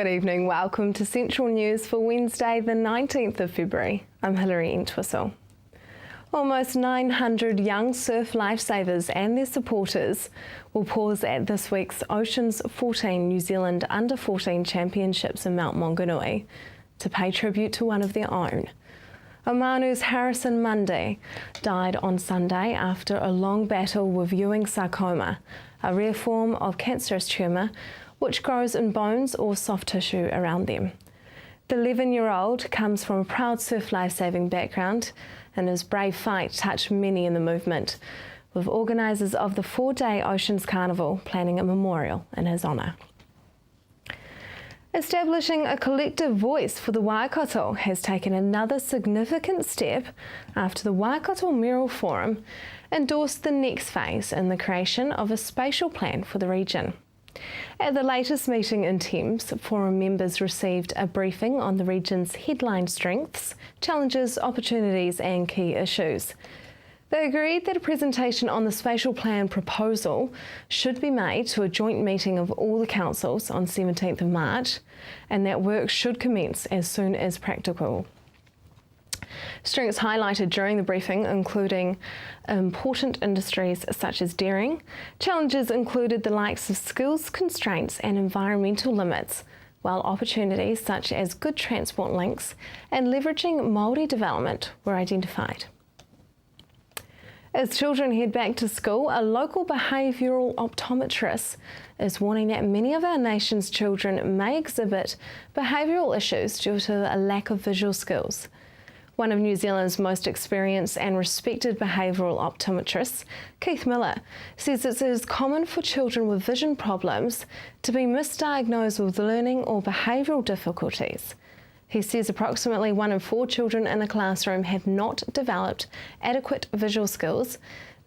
Good evening, welcome to Central News for Wednesday the 19th of February. I'm Hilary Entwistle. Almost 900 young surf lifesavers and their supporters will pause at this week's Oceans 14 New Zealand Under-14 Championships in Mount Maunganui to pay tribute to one of their own. Omanu's Harrison Mundy died on Sunday after a long battle with Ewing sarcoma, a rare form of cancerous tumour which grows in bones or soft tissue around them. The 11-year-old comes from a proud surf lifesaving background, and his brave fight touched many in the movement, with organisers of the 4-day Oceans Carnival planning a memorial in his honour. Establishing a collective voice for the Waikato has taken another significant step after the Waikato Mayoral Forum endorsed the next phase in the creation of a spatial plan for the region. At the latest meeting in Thames, forum members received a briefing on the region's headline strengths, challenges, opportunities and key issues. They agreed that a presentation on the spatial plan proposal should be made to a joint meeting of all the councils on 17th of March, and that work should commence as soon as practicable. Strengths highlighted during the briefing including important industries such as dairying. Challenges included the likes of skills constraints and environmental limits, while opportunities such as good transport links and leveraging Māori development were identified. As children head back to school, a local behavioural optometrist is warning that many of our nation's children may exhibit behavioural issues due to a lack of visual skills. One of New Zealand's most experienced and respected behavioural optometrists, Keith Miller, says it is common for children with vision problems to be misdiagnosed with learning or behavioural difficulties. He says approximately 1 in 4 children in a classroom have not developed adequate visual skills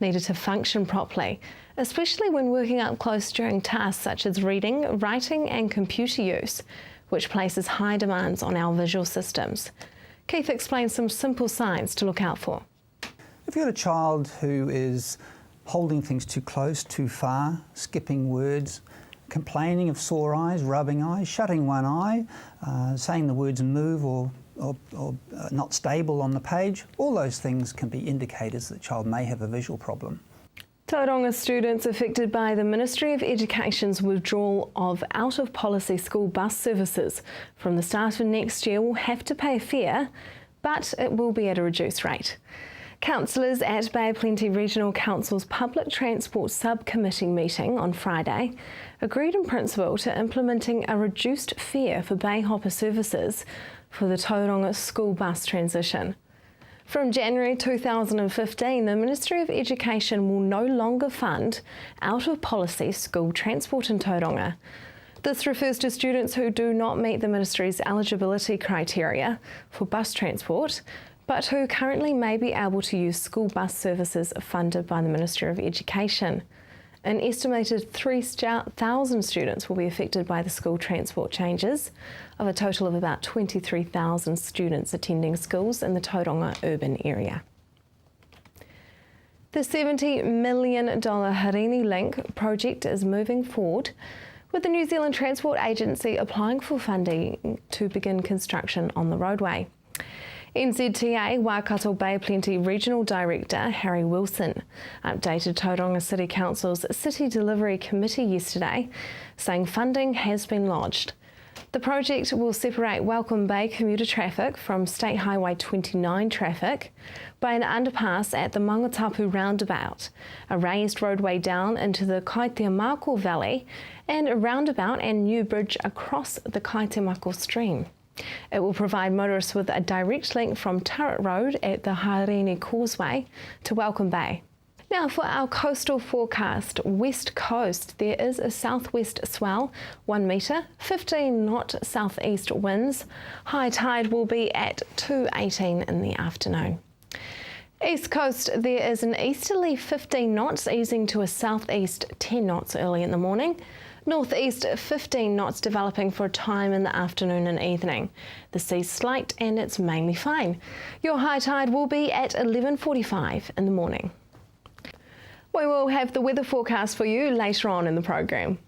needed to function properly, especially when working up close during tasks such as reading, writing and computer use, which places high demands on our visual systems. Keith explains some simple signs to look out for. If you've got a child who is holding things too close, too far, skipping words, complaining of sore eyes, rubbing eyes, shutting one eye, saying the words move or not stable on the page, all those things can be indicators that the child may have a visual problem. Tauranga students affected by the Ministry of Education's withdrawal of out-of-policy school bus services from the start of next year will have to pay a fare, but it will be at a reduced rate. Councillors at Bay of Plenty Regional Council's Public Transport Subcommittee meeting on Friday agreed in principle to implementing a reduced fare for Bay Hopper services for the Tauranga school bus transition. From January 2015, the Ministry of Education will no longer fund out-of-policy school transport in Tauranga. This refers to students who do not meet the Ministry's eligibility criteria for bus transport, but who currently may be able to use school bus services funded by the Ministry of Education. An estimated 3,000 students will be affected by the school transport changes, of a total of about 23,000 students attending schools in the Tauranga urban area. The $70 million Harini Link project is moving forward, with the New Zealand Transport Agency applying for funding to begin construction on the roadway. NZTA Waikato Bay of Plenty Regional Director Harry Wilson updated Tauranga City Council's City Delivery Committee yesterday, saying funding has been lodged. The project will separate Welcome Bay commuter traffic from State Highway 29 traffic by an underpass at the Mangatapu roundabout, a raised roadway down into the Kaitiamako Valley, and a roundabout and new bridge across the Kaitiamako stream. It will provide motorists with a direct link from Turret Road at the Harini Causeway to Welcome Bay. Now for our coastal forecast, west coast, there is a southwest swell, 1 metre, 15-knot southeast winds. High tide will be at 2:18 in the afternoon. East coast, there is an easterly 15 knots easing to a southeast 10 knots early in the morning. Northeast 15 knots developing for a time in the afternoon and evening. The sea's slight and it's mainly fine. Your high tide will be at 11:45 in the morning. We will have the weather forecast for you later on in the program.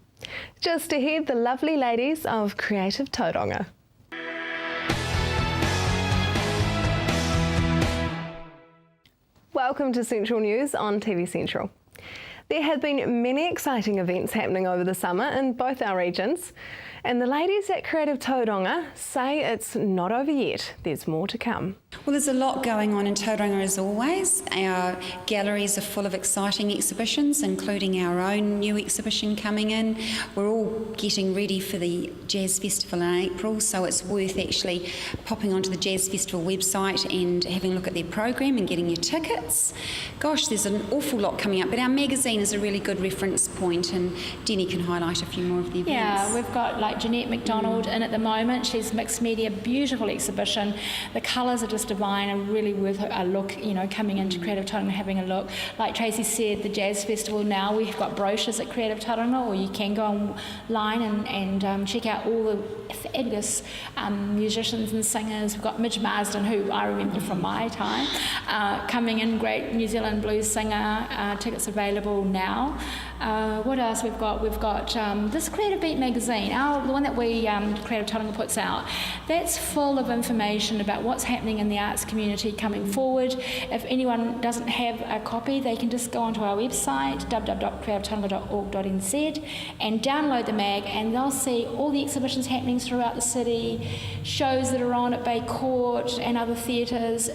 Just ahead, the lovely ladies of Creative Tauranga. Welcome to Central News on TV Central. There have been many exciting events happening over the summer in both our regions, and the ladies at Creative Tauranga say it's not over yet. There's more to come. Well, there's a lot going on in Tauranga as always. Our galleries are full of exciting exhibitions, including our own new exhibition coming in. We're all getting ready for the Jazz Festival in April, so it's worth actually popping onto the Jazz Festival website and having a look at their program and getting your tickets. Gosh, there's an awful lot coming up, but our magazine is a really good reference point, and Denny can highlight a few more of the events. Yeah, we've got like Jeanette McDonald in at the moment. She's mixed media, beautiful exhibition. The colours are just divine and really worth a look, you know, coming into Creative Tauranga and having a look. Like Tracy said, the Jazz Festival now, we've got brochures at Creative Tauranga, or you can go online and check out all the fabulous musicians and singers. We've got Midge Marsden, who I remember from my time, coming in, great New Zealand blues singer. Tickets available now. What else we've got? We've got this Creative Beat magazine, the one that we Creative Tauranga puts out. That's full of information about what's happening in the arts community coming forward. If anyone doesn't have a copy, they can just go onto our website www.creativetauranga.org.nz and download the mag, and they'll see all the exhibitions happening throughout the city, shows that are on at Bay Court and other theatres.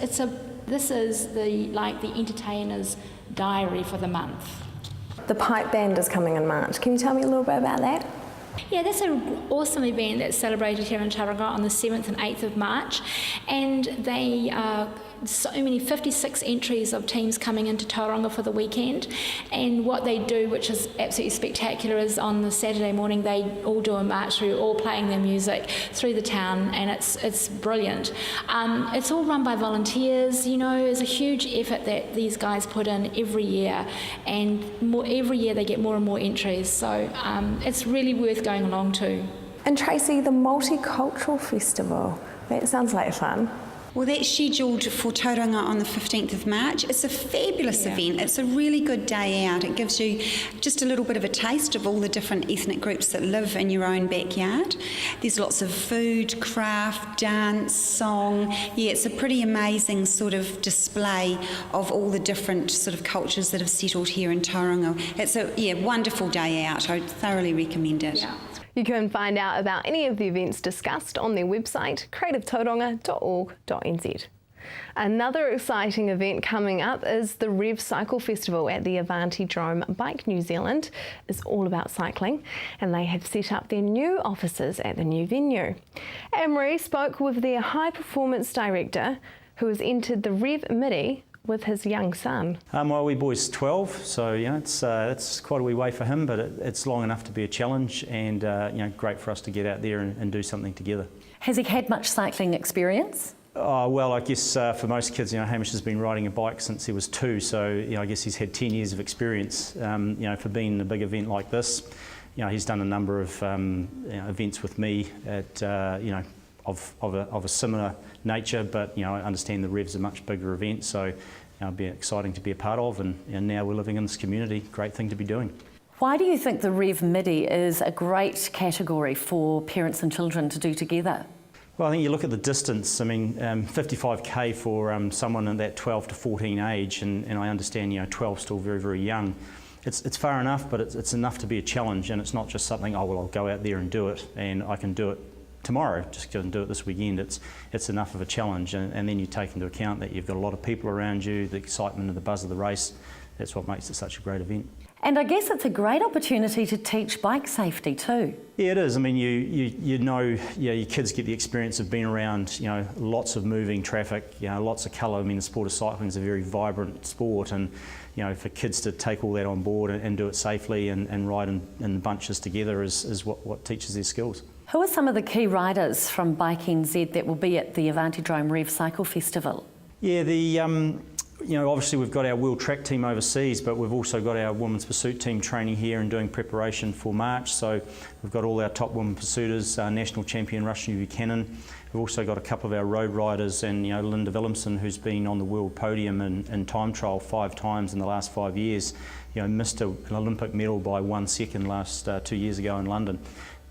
This is the entertainer's diary for the month. The Pipe Band is coming in March. Can you tell me a little bit about that? Yeah, that's an awesome event that's celebrated here in Tauranga on the 7th and 8th of March, and they so many 56 entries of teams coming into Tauranga for the weekend, and what they do, which is absolutely spectacular, is on the Saturday morning they all do a march through, all playing their music through the town, and it's brilliant. It's all run by volunteers. You know, there's a huge effort that these guys put in every year, and every year they get more and more entries, so it's really worth going along to. And Tracy, the Multicultural Festival, that sounds like fun. Well, that's scheduled for Tauranga on the 15th of March. It's a fabulous event. It's a really good day out. It gives you just a little bit of a taste of all the different ethnic groups that live in your own backyard. There's lots of food, craft, dance, song. Yeah, it's a pretty amazing sort of display of all the different sort of cultures that have settled here in Tauranga. It's a wonderful day out. I thoroughly recommend it. Yeah. You can find out about any of the events discussed on their website, creativetauranga.org.nz. Another exciting event coming up is the Rev Cycle Festival at the Avanti Drome Bike New Zealand. It's all about cycling, and they have set up their new offices at the new venue. Anne-Marie spoke with their high performance director, who has entered the Rev Midi with his young son. My wee boy's 12, so it's quite a wee way for him, but it's long enough to be a challenge, and great for us to get out there and do something together. Has he had much cycling experience? Well, I guess for most kids, Hamish has been riding a bike since he was 2, so I guess he's had 10 years of experience. For being in a big event like this, he's done a number of events with me at of a similar nature, but I understand the Rev's a much bigger event, so it'd be exciting to be a part of, and now we're living in this community, great thing to be doing. Why do you think the Rev Midi is a great category for parents and children to do together? Well, I think you look at the distance. 55k for someone in that 12 to 14 age, and I understand 12 still very, very young. It's far enough, but it's enough to be a challenge, and it's not just something, I'll go out there and do it, and I can do it tomorrow, just go and do it this weekend. It's enough of a challenge, and then you take into account that you've got a lot of people around you, the excitement and the buzz of the race. That's what makes it such a great event. And I guess it's a great opportunity to teach bike safety too. Yeah, it is. I mean, your kids get the experience of being around, lots of moving traffic, lots of colour. I mean, the sport of cycling is a very vibrant sport, and for kids to take all that on board and do it safely and ride in bunches together is what teaches their skills. Who are some of the key riders from Bike NZ that will be at the Avanti Drome Rev Cycle Festival? Yeah, You know, obviously we've got our wheel track team overseas, but we've also got our women's pursuit team training here and doing preparation for March. So we've got all our top women pursuiters, national champion Rushni Buchanan. We've also got a couple of our road riders, and Linda Willemsen, who's been on the world podium in time trial 5 times in the last 5 years. Missed an Olympic medal by 1 second last 2 years ago in London.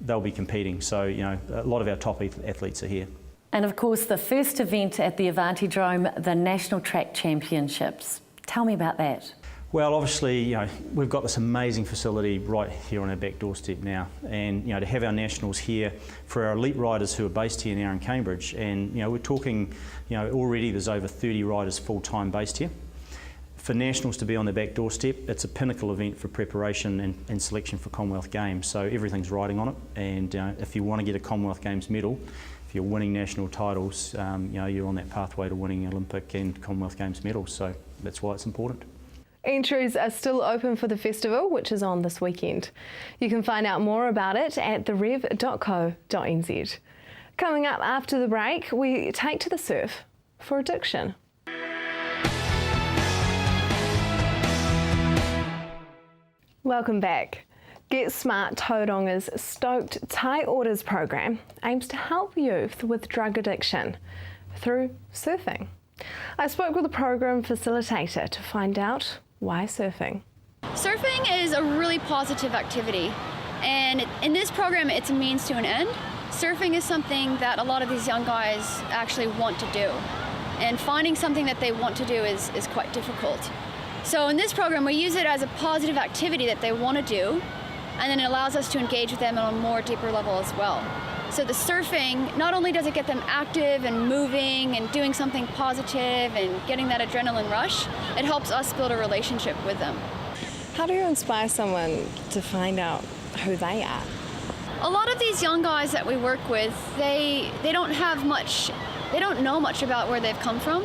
They'll be competing. So a lot of our top athletes are here. And of course, the first event at the Avantidrome, the National Track Championships. Tell me about that. Well, obviously, we've got this amazing facility right here on our back doorstep now, and to have our nationals here for our elite riders who are based here now in Cambridge, and we're talking, already there's over 30 riders full-time based here. For nationals to be on their back doorstep, it's a pinnacle event for preparation and selection for Commonwealth Games. So everything's riding on it, and if you want to get a Commonwealth Games medal, if you're winning national titles, you're on that pathway to winning Olympic and Commonwealth Games medals. So that's why it's important. Entries are still open for the festival, which is on this weekend. You can find out more about it at therev.co.nz. Coming up after the break, we take to the surf for addiction. Welcome back. Get Smart Tauranga's Stoked Tie Orders program aims to help youth with drug addiction through surfing. I spoke with a program facilitator to find out why surfing. Surfing is a really positive activity, and in this program it's a means to an end. Surfing is something that a lot of these young guys actually want to do, and finding something that they want to do is quite difficult. So in this program we use it as a positive activity that they want to do, and then it allows us to engage with them on a more deeper level as well. So the surfing, not only does it get them active and moving and doing something positive and getting that adrenaline rush, it helps us build a relationship with them. How do you inspire someone to find out who they are? A lot of these young guys that we work with, they don't know much about where they've come from.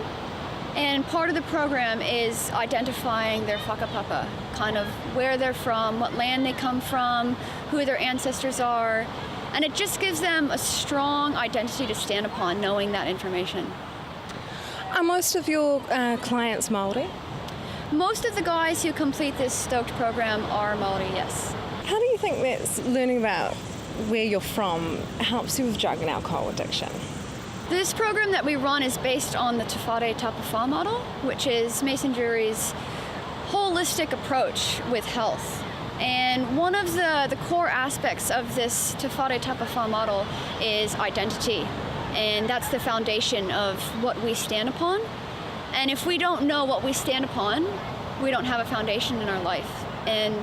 And part of the program is identifying their whakapapa, kind of where they're from, what land they come from, who their ancestors are. And it just gives them a strong identity to stand upon, knowing that information. Are most of your clients Māori? Most of the guys who complete this Stoked program are Māori, yes. How do you think that learning about where you're from helps you with drug and alcohol addiction? This program that we run is based on the Te Whare Tapawha model, which is Mason Jury's holistic approach with health. And one of the core aspects of this Te Whare Tapawha model is identity. And that's the foundation of what we stand upon. And if we don't know what we stand upon, we don't have a foundation in our life. And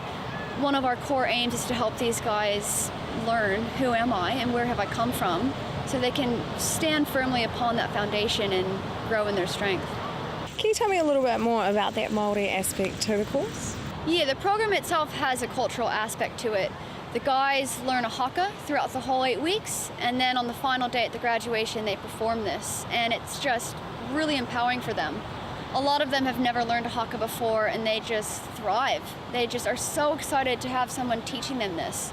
one of our core aims is to help these guys learn who am I and where have I come from, so they can stand firmly upon that foundation and grow in their strength. Can you tell me a little bit more about that Māori aspect to the course? Yeah, the program itself has a cultural aspect to it. The guys learn a haka throughout the whole 8 weeks, and then on the final day at the graduation they perform this, and it's just really empowering for them. A lot of them have never learned a haka before, and they just thrive. They just are so excited to have someone teaching them this.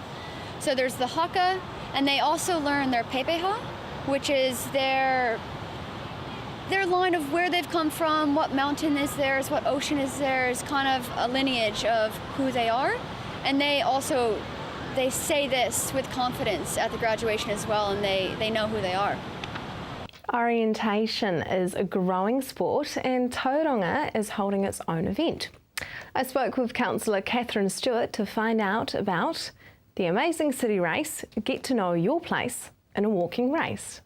So there's the haka, and they also learn their pepeha, which is their line of where they've come from, what mountain is theirs, what ocean is theirs, kind of a lineage of who they are. And they say this with confidence at the graduation as well, and they know who they are. Orientation is a growing sport, and Tauranga is holding its own event. I spoke with Councillor Catherine Stewart to find out about the Amazing City Race, Get to Know Your Place in a Walking Race.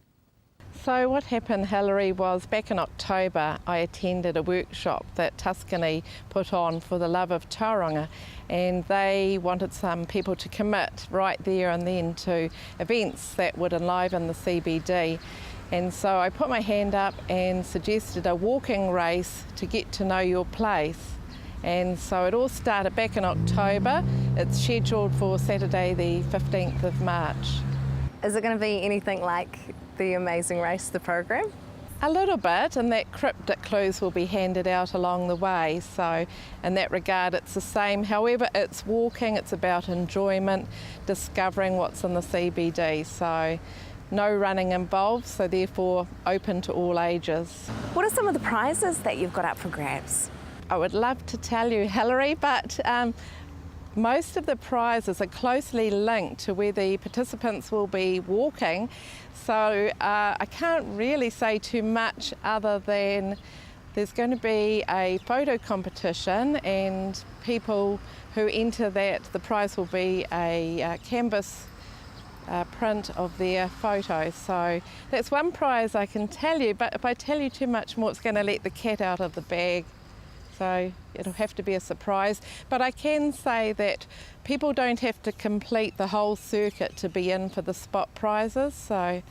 So what happened, Hilary, was back in October I attended a workshop that Tuscany put on for the love of Tauranga, and they wanted some people to commit right there and then to events that would enliven the CBD. And so I put my hand up and suggested a walking race to get to know your place. And so it all started back in October. It's scheduled for Saturday the 15th of March. Is it going to be anything like the Amazing Race, the program? A little bit, and that cryptic clues will be handed out along the way. So in that regard it's the same. However, it's walking, it's about enjoyment, discovering what's in the CBD. So no running involved, so therefore open to all ages. What are some of the prizes that you've got up for grabs? I would love to tell you, Hilary, but most of the prizes are closely linked to where the participants will be walking, so I can't really say too much other than there's going to be a photo competition, and people who enter that, the prize will be a canvas print of their photo. So that's one prize I can tell you, but if I tell you too much more, it's going to let the cat out of the bag. So it'll have to be a surprise. But I can say that people don't have to complete the whole circuit to be in for the spot prizes. So,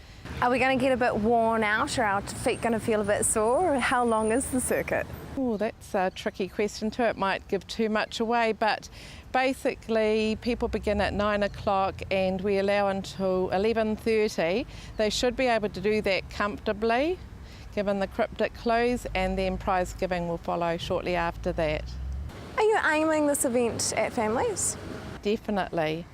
Are we going to get a bit worn out, or our feet going to feel a bit sore? Or how long is the circuit? oh, that's a tricky question too. It might give too much away, but basically people begin at 9 o'clock and we allow until 11:30. They should be able to do that comfortably, given the cryptic clues, and then prize giving will follow shortly after that. Are you aiming this event at families? Definitely.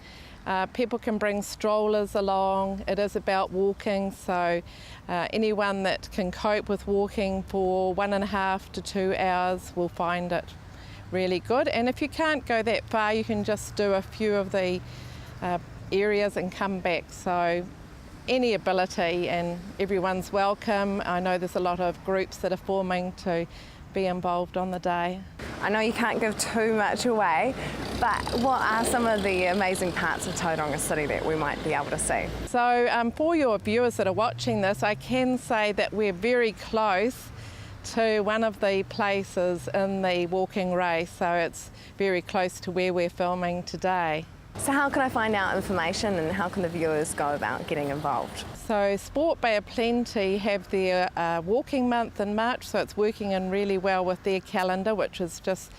People can bring strollers along. It is about walking, so anyone that can cope with walking for 1.5 to 2 hours will find it really good. And if you can't go that far, you can just do a few of the areas and come back. So any ability, and everyone's welcome. I know there's a lot of groups that are forming to be involved on the day. I know you can't give too much away, but what are some of the amazing parts of Tauranga City that we might be able to see? So for your viewers that are watching this, I can say that we're very close to one of the places in the walking race, so it's very close to where we're filming today. So how can I find out information, and how can the viewers go about getting involved? So Sport Bay of Plenty have their walking month in March, so it's working in really well with their calendar, which is just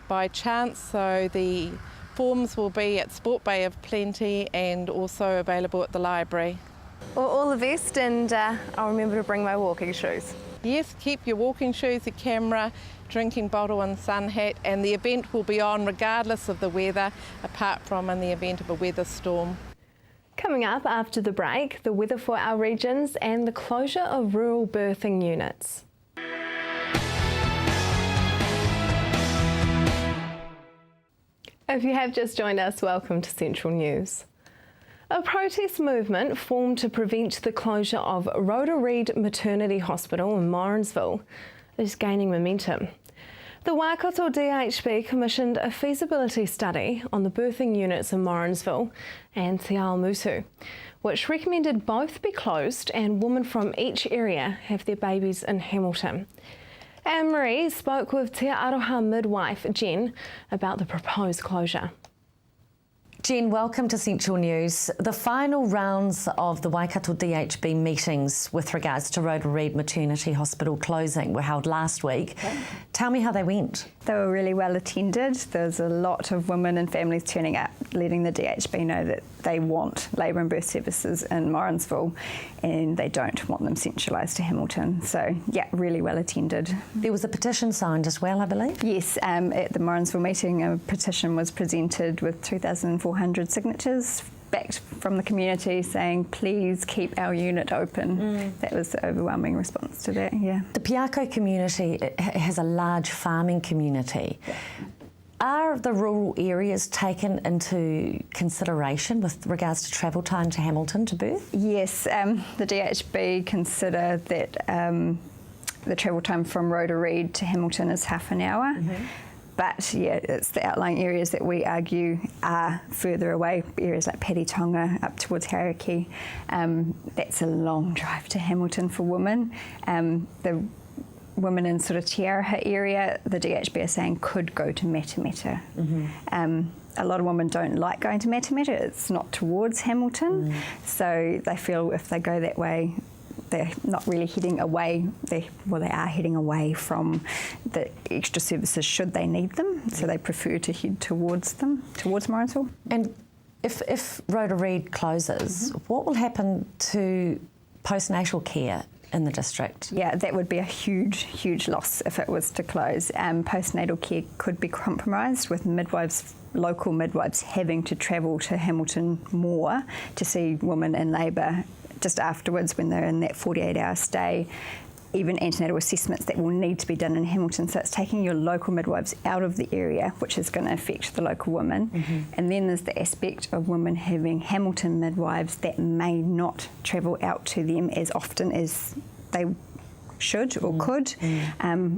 by chance. So the forms will be at Sport Bay of Plenty and also available at the library. Well, all the best, and I'll remember to bring my walking shoes. Yes, keep your walking shoes, your camera, drinking bottle and sun hat, and the event will be on regardless of the weather, apart from in the event of a weather storm. Coming up after the break, the weather for our regions and the closure of rural birthing units. If you have just joined us, welcome to Central News. A protest movement formed to prevent the closure of Rhoda Reid Maternity Hospital in Morrinsville is gaining momentum. The Waikato DHB commissioned a feasibility study on the birthing units in Morrinsville and Te Ao Mutu, which recommended both be closed and women from each area have their babies in Hamilton. Anne-Marie spoke with Te Aroha midwife Jen about the proposed closure. Jen, welcome to Central News. The final rounds of the Waikato DHB meetings with regards to Rhoda Reid Maternity Hospital closing were held last week. Okay. Tell me how they went. They were really well attended. There's a lot of women and families turning up, letting the DHB know that they want labour and birth services in Morrinsville and they don't want them centralised to Hamilton. So, yeah, really well attended. There was a petition signed as well, I believe? Yes, at the Morrinsville meeting, a petition was presented with 2,400 signatures backed from the community saying, please keep our unit open. That was the overwhelming response to that, yeah. The Piako community has a large farming community. Yeah. Are the rural areas taken into consideration with regards to travel time to Hamilton to birth? Yes, the DHB consider that the travel time from Rhoda Reid to Hamilton is half an hour. Mm-hmm. But yeah, it's the outlying areas that we argue are further away, areas like Peritonga up towards Hauraki. That's a long drive to Hamilton for women. The women in sort of Te Araha area, the DHB are saying could go to Matamata. Mm-hmm. A lot of women don't like going to Matamata, it's not towards Hamilton, so they feel if they go that way, they're not really heading away, they are heading away from the extra services should they need them, so they prefer to head towards them, towards Morrinsville. And if Rhoda Reid closes, what will happen to postnatal care in the district? Yeah, that would be a huge, huge loss if it was to close. Postnatal care could be compromised with local midwives having to travel to Hamilton more to see women in labour just afterwards when they're in that 48-hour stay, even antenatal assessments that will need to be done in Hamilton. So it's taking your local midwives out of the area, which is going to affect the local women. And then there's the aspect of women having Hamilton midwives that may not travel out to them as often as they should or could,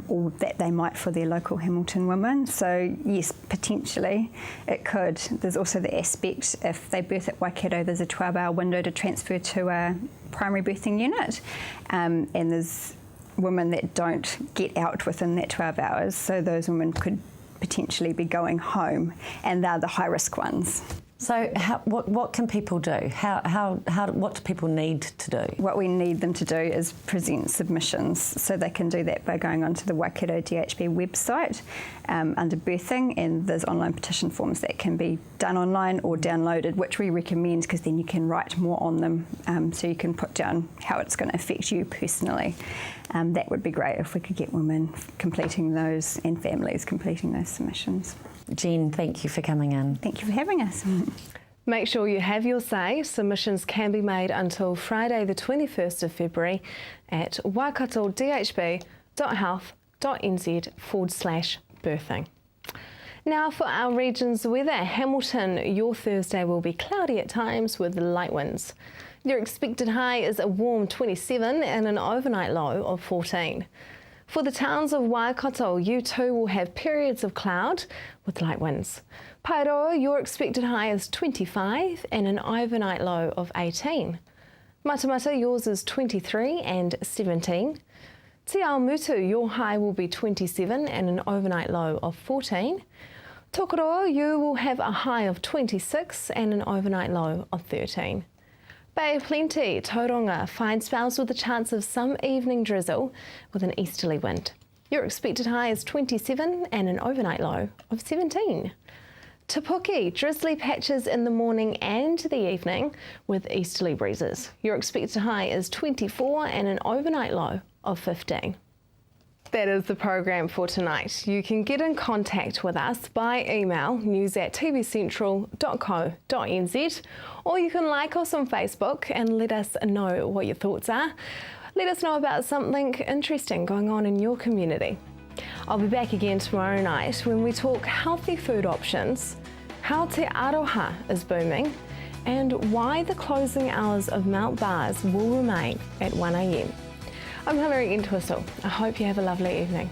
or that they might for their local Hamilton women. So yes, potentially it could. There's also the aspect, if they birth at Waikato, there's a 12-hour window to transfer to a primary birthing unit, and there's women that don't get out within that 12 hours, so those women could potentially be going home, and they're the high-risk ones. So what can people do? What do people need to do? What we need them to do is present submissions. So they can do that by going onto the Waikato DHB website under birthing, and there's online petition forms that can be done online or downloaded, which we recommend because then you can write more on them, so you can put down how it's going to affect you personally. That would be great if we could get women completing those and families completing those submissions. Jen, thank you for coming in. Thank you for having us. Make sure you have your say. Submissions can be made until Friday the 21st of February at waikatodhb.health.nz/birthing. Now for our region's weather. Hamilton, your Thursday will be cloudy at times with light winds. Your expected high is a warm 27 and an overnight low of 14. For the towns of Waikato, you too will have periods of cloud with light winds. Paeroa, your expected high is 25 and an overnight low of 18. Matamata, yours is 23 and 17. Te Awamutu, your high will be 27 and an overnight low of 14. Tokoroa, you will have a high of 26 and an overnight low of 13. Bay of Plenty, Tauranga, fine spells with a chance of some evening drizzle with an easterly wind. Your expected high is 27 and an overnight low of 17. Te Puke, drizzly patches in the morning and the evening with easterly breezes. Your expected high is 24 and an overnight low of 15. That is the program for tonight. You can get in contact with us by email, news@tvcentral.co.nz, or you can like us on Facebook and let us know what your thoughts are. Let us know about something interesting going on in your community. I'll be back again tomorrow night when we talk healthy food options, how Te Aroha is booming, and why the closing hours of Mount Bars will remain at 1 a.m. I'm Hilary Entwistle. I hope you have a lovely evening.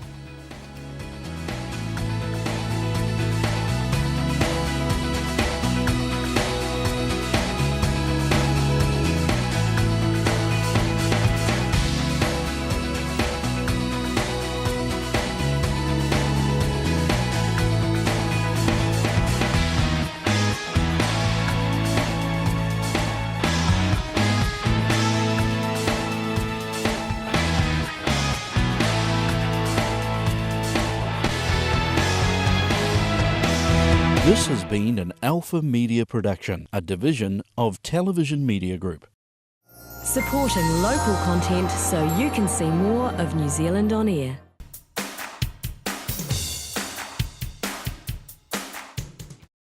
This has been an Alpha Media production, a division of Television Media Group. Supporting local content so you can see more of New Zealand on air.